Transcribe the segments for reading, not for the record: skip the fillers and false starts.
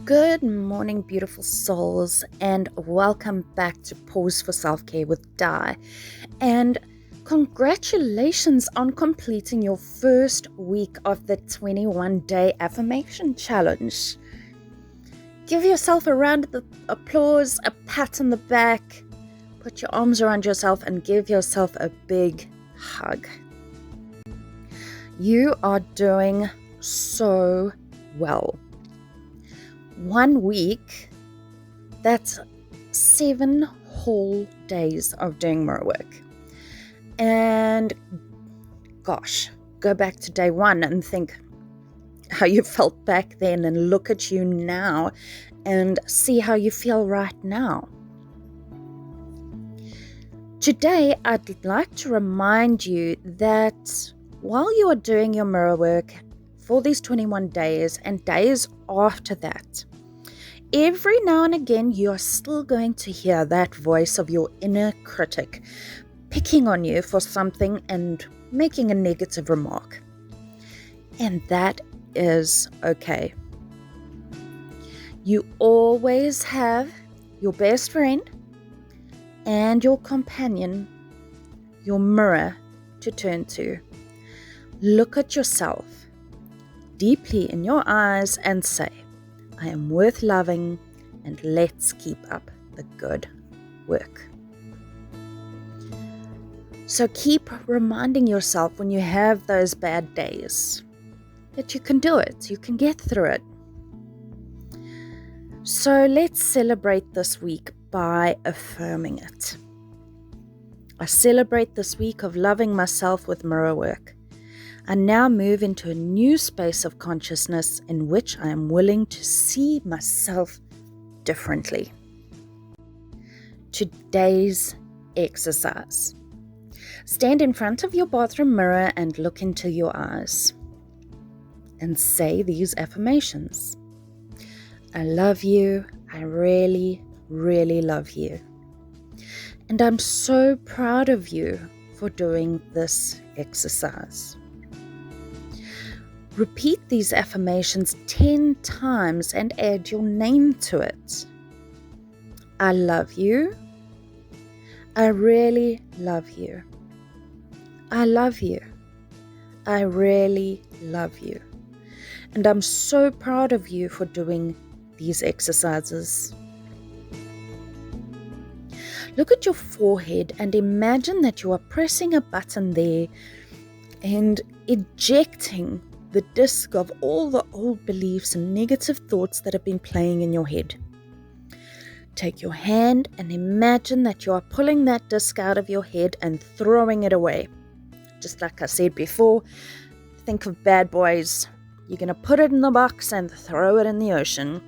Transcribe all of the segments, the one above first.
Good morning, beautiful souls, and welcome back to Pause for Self-Care with Di. And congratulations on completing your first week of the 21-day affirmation challenge. Give yourself a round of applause, a pat on the back, put your arms around yourself, and give yourself a big hug. You are doing so well. 1 week, that's 7 whole days of doing mirror work. And gosh, go back to day 1 and think how you felt back then, and look at you now and see how you feel right now. Today, I'd like to remind you that while you are doing your mirror work for these 21 days and days after that, every now and again you are still going to hear that voice of your inner critic picking on you for something and making a negative remark. And that is okay. You always have your best friend and your companion, your mirror, to turn to. Look at yourself deeply in your eyes and say, I am worth loving, and let's keep up the good work. So keep reminding yourself when you have those bad days that you can do it, you can get through it. So let's celebrate this week by affirming it. I celebrate this week of loving myself with mirror work. I now move into a new space of consciousness in which I am willing to see myself differently. Today's exercise. Stand in front of your bathroom mirror and look into your eyes. And say these affirmations. I love you. I really, really love you. And I'm so proud of you for doing this exercise. Repeat these affirmations 10 times and add your name to it. I love you. I really love you. I love you. I really love you. And I'm so proud of you for doing these exercises. Look at your forehead and imagine that you are pressing a button there and ejecting the disc of all the old beliefs and negative thoughts that have been playing in your head. Take your hand and imagine that you are pulling that disc out of your head and throwing it away. Just like I said before, think of bad boys. You're going to put it in the box and throw it in the ocean.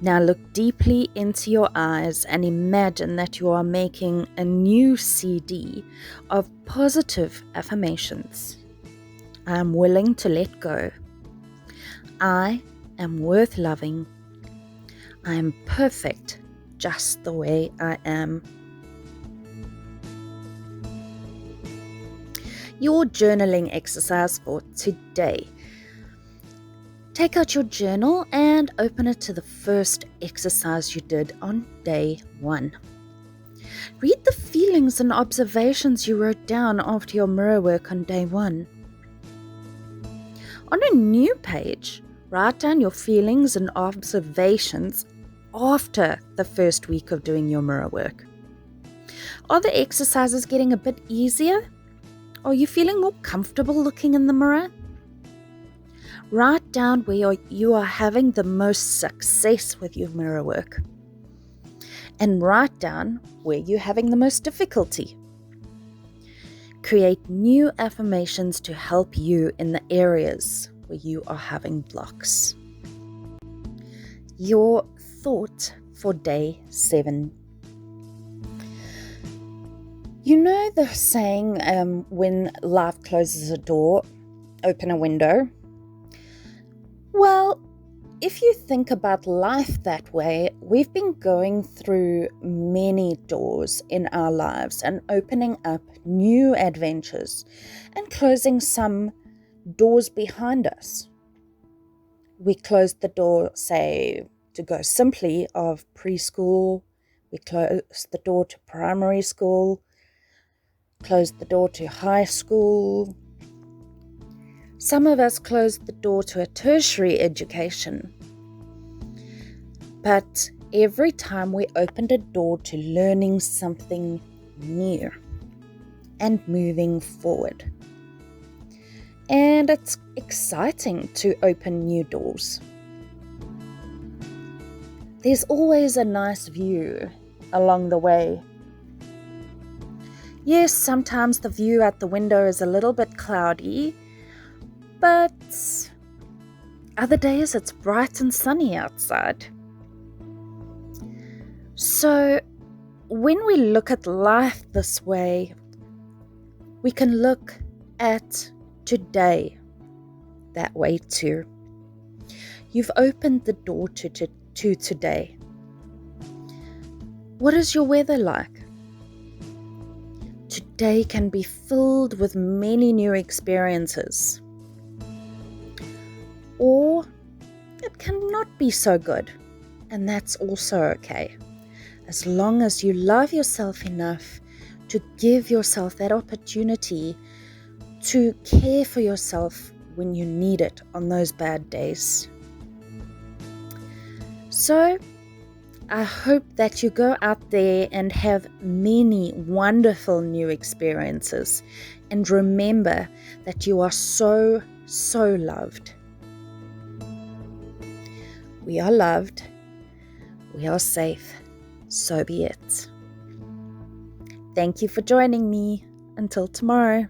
Now look deeply into your eyes and imagine that you are making a new CD of positive affirmations. I am willing to let go. I am worth loving. I am perfect just the way I am. Your journaling exercise for today. Take out your journal and open it to the first exercise you did on day 1. Read the feelings and observations you wrote down after your mirror work on day 1. On a new page, write down your feelings and observations after the first week of doing your mirror work. Are the exercises getting a bit easier? Are you feeling more comfortable looking in the mirror? Write down where you are having the most success with your mirror work. And write down where you're having the most difficulty. Create new affirmations to help you in the areas where you are having blocks. Your thought for day 7. You know the saying, when life closes a door, open a window? Well, if you think about life that way, we've been going through many doors in our lives and opening up new adventures and closing some doors behind us. We closed the door, say, to go simply, of preschool. We closed the door to primary school, closed the door to high school. Some of us closed the door to a tertiary education. But every time we opened a door to learning something new and moving forward. And it's exciting to open new doors. There's always a nice view along the way. Yes, sometimes the view at the window is a little bit cloudy, but other days it's bright and sunny outside. So when we look at life this way, we can look at today that way too. You've opened the door to today. What is your weather like? Today can be filled with many new experiences. Or it cannot be so good, and that's also okay. As long as you love yourself enough to give yourself that opportunity to care for yourself when you need it on those bad days. So, I hope that you go out there and have many wonderful new experiences. And remember that you are so, so loved. We are loved. We are safe. So be it. Thank you for joining me. Until tomorrow.